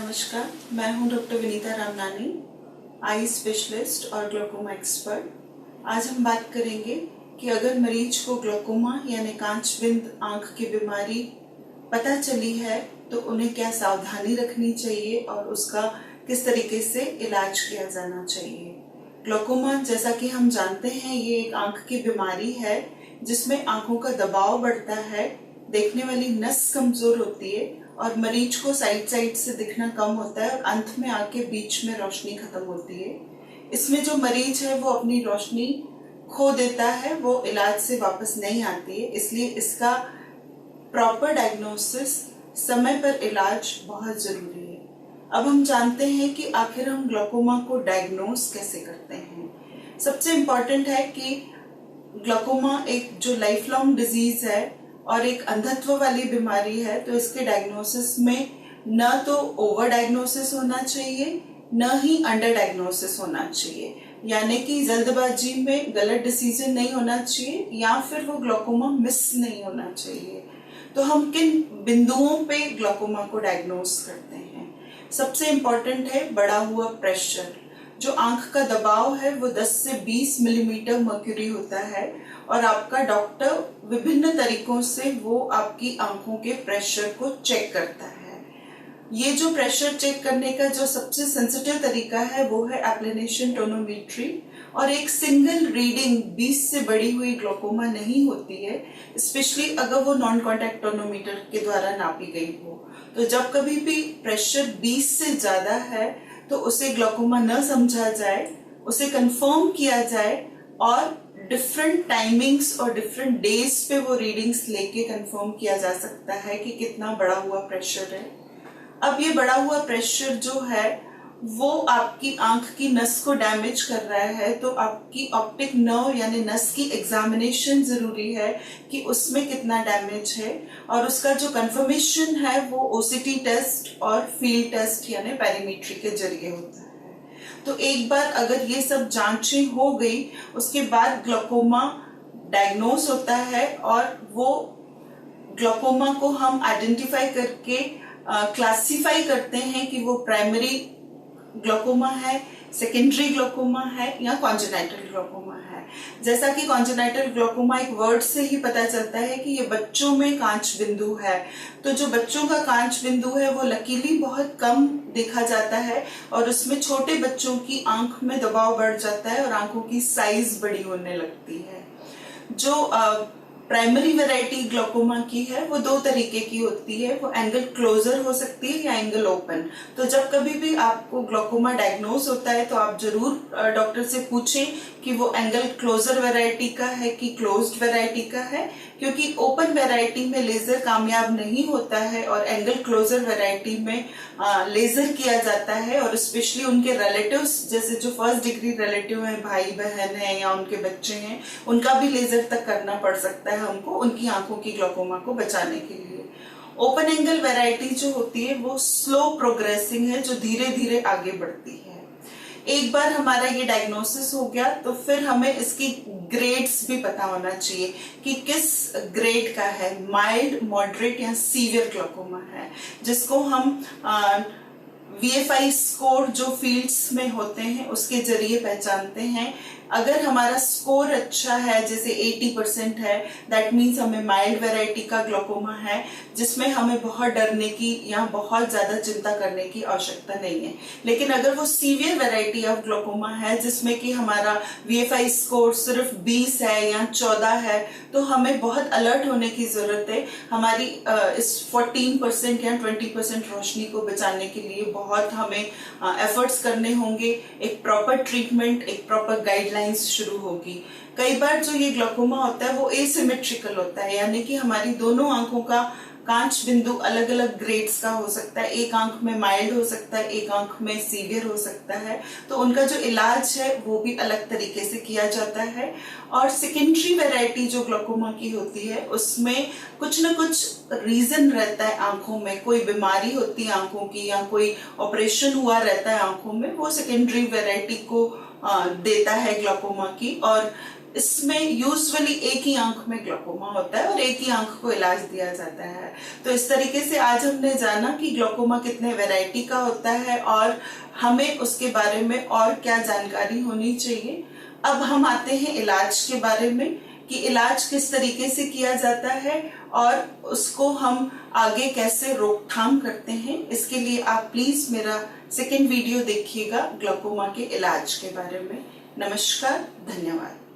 नमस्कार, मैं हूं doctor Vinita Ramnani, eye specialist और ग्लोकोमा एक्सपर्ट। आज हम बात करेंगे कि अगर मरीज को ग्लोकोमा यानी कांचबिंद आंख की बीमारी पता चली है तो उन्हें क्या सावधानी रखनी चाहिए और उसका किस तरीके से इलाज किया जाना चाहिए। ग्लोकोमा, जैसा कि हम जानते हैं, ये एक आंख की बीमारी है जिसमें आंखों का दबाव बढ़ता है, देखने वाली नस कमजोर होती है और मरीज को साइड से दिखना कम होता है और अंत में आके बीच में रोशनी खत्म होती है। इसमें जो मरीज है वो अपनी रोशनी खो देता है, वो इलाज से वापस नहीं आती है। इसलिए इसका प्रॉपर डायग्नोसिस, समय पर इलाज बहुत जरूरी है। अब हम जानते हैं कि आखिर हम ग्लोकोमा को डायग्नोस कैसे करते हैं। सबसे इम्पोर्टेंट है कि ग्लोकोमा एक जो लाइफ लॉन्ग डिजीज है और एक अंधत्व वाली बीमारी है, तो इसके डायग्नोसिस में न तो ओवर डायग्नोसिस होना चाहिए, न ही अंडर डायग्नोसिस होना चाहिए। यानी कि जल्दबाजी में गलत डिसीजन नहीं होना चाहिए या फिर वो ग्लोकोमा मिस नहीं होना चाहिए। तो हम किन बिंदुओं पे ग्लोकोमा को डायग्नोस करते हैं? सबसे इम्पोर्टेंट है बढ़ा हुआ प्रेशर। जो आंख का दबाव है वो 10 से 20 मिलीमीटर मर्क्यूरी होता है और आपका डॉक्टर विभिन्न तरीकों से वो आपकी आंखों के प्रेशर को चेक करता है। ये जो प्रेशर चेक करने का जो सबसे सेंसिटिव तरीका है वो है एप्लेनेशन टोनोमेट्री, और एक सिंगल रीडिंग 20 से बढ़ी हुई ग्लोकोमा नहीं होती है, स्पेशली अगर वो नॉन कॉन्टैक्ट टोनोमीटर के द्वारा नापी गई हो। तो जब कभी भी प्रेशर 20 से ज्यादा है तो उसे ग्लोकोमा न समझा जाए, उसे कंफर्म किया जाए और डिफरेंट टाइमिंग्स और डिफरेंट डेज पे वो रीडिंग्स लेके कंफर्म किया जा सकता है कि कितना बढ़ा हुआ प्रेशर है। अब ये बढ़ा हुआ प्रेशर जो है वो आपकी आंख की नस को डैमेज कर रहा है, तो आपकी ऑप्टिक नर्व यानी नस की एग्जामिनेशन जरूरी है कि उसमें कितना डैमेज है, और उसका जो कंफर्मेशन है वो ओसीटी टेस्ट और फील्ड टेस्ट यानी पैरीमेट्री के जरिए होता है। तो एक बार अगर ये सब जांचें हो गई, उसके बाद ग्लोकोमा डायग्नोस होता है और वो ग्लोकोमा को हम आइडेंटिफाई करके क्लासिफाई करते हैं कि वो प्राइमरी ग्लोकोमा है, सेकेंडरी ग्लोकोमा है या कॉन्जेनाइटल ग्लोकोमा है। जैसा कि कॉन्जेनाइटल ग्लोकोमा एक वर्ड से ही पता चलता है कि ये बच्चों में कांच बिंदु है। तो जो बच्चों का कांच बिंदु है वो लकीली बहुत कम देखा जाता है और उसमें छोटे बच्चों की आंख में दबाव बढ़ जाता है और आंखों की साइज बड़ी होने लगती है। जो प्राइमरी वैरायटी ग्लोकोमा की है वो दो तरीके की होती है, वो एंगल क्लोजर हो सकती है या एंगल ओपन। तो जब कभी भी आपको ग्लोकोमा डायग्नोस होता है तो आप जरूर डॉक्टर से पूछें कि वो एंगल क्लोजर वैरायटी का है कि क्लोज्ड वैरायटी का है, क्योंकि ओपन वैरायटी में लेजर कामयाब नहीं होता है और एंगल क्लोजर वैरायटी में लेजर किया जाता है, और स्पेशली उनके रिलेटिव्स, जैसे जो फर्स्ट डिग्री रिलेटिव हैं, भाई बहन हैं या उनके बच्चे हैं, उनका भी लेजर तक करना पड़ सकता है हमको उनकी आंखों की ग्लोकोमा को बचाने के लिए। ओपन एंगल वैरायटी जो होती है वो स्लो प्रोग्रेसिंग है, जो धीरे धीरे आगे बढ़ती है। एक बार हमारा ये डायग्नोसिस हो गया तो फिर हमें इसकी ग्रेड्स भी पता होना चाहिए कि किस ग्रेड का है, माइल्ड, मॉडरेट या सीवियर ग्लोकोमा है, जिसको हम VFI स्कोर जो फील्ड्स में होते हैं उसके जरिए पहचानते हैं। अगर हमारा स्कोर अच्छा है, जैसे 80% है, दैट मीन्स हमें माइल्ड वैरायटी का ग्लोकोमा है, जिसमें हमें बहुत डरने की या बहुत ज्यादा चिंता करने की आवश्यकता नहीं है। लेकिन अगर वो सीवियर वैरायटी ऑफ ग्लोकोमा है जिसमें कि हमारा VFI स्कोर सिर्फ 20 है या 14 है, तो हमें बहुत अलर्ट होने की जरूरत है। हमारी इस 14% या 20% रोशनी को बचाने के लिए बहुत हमें एफर्ट्स करने होंगे। एक प्रॉपर ट्रीटमेंट, एक प्रॉपर गाइडलाइंस शुरू होगी। कई बार जो ये ग्लोकोमा होता है वो एसिमेट्रिकल होता है, यानी कि हमारी दोनों आंखों का कांच बिंदु अलग अलग ग्रेड्स का हो सकता है। एक आंख में माइल्ड हो सकता है, एक आंख में सीवियर हो सकता है, तो उनका जो इलाज है वो भी अलग तरीके से किया जाता है। और सेकेंडरी वैरायटी जो ग्लोकोमा की होती है उसमें कुछ न कुछ रीजन रहता है आंखों में, कोई बीमारी होती है आंखों की या कोई ऑपरेशन हुआ रहता है आंखों में, वो सेकेंडरी वैरायटी को देता है ग्लोकोमा की। और इसमें यूजुअली एक ही आंख में ग्लोकोमा होता है और एक ही आंख को इलाज दिया जाता है। तो इस तरीके से आज हमने जाना कि ग्लोकोमा कितने वैरायटी का होता है और हमें उसके बारे में और क्या जानकारी होनी चाहिए। अब हम आते हैं इलाज के बारे में कि इलाज किस तरीके से किया जाता है और उसको हम आगे कैसे रोकथाम करते हैं। इसके लिए आप प्लीज मेरा सेकेंड वीडियो देखिएगा ग्लोकोमा के इलाज के बारे में। नमस्कार, धन्यवाद।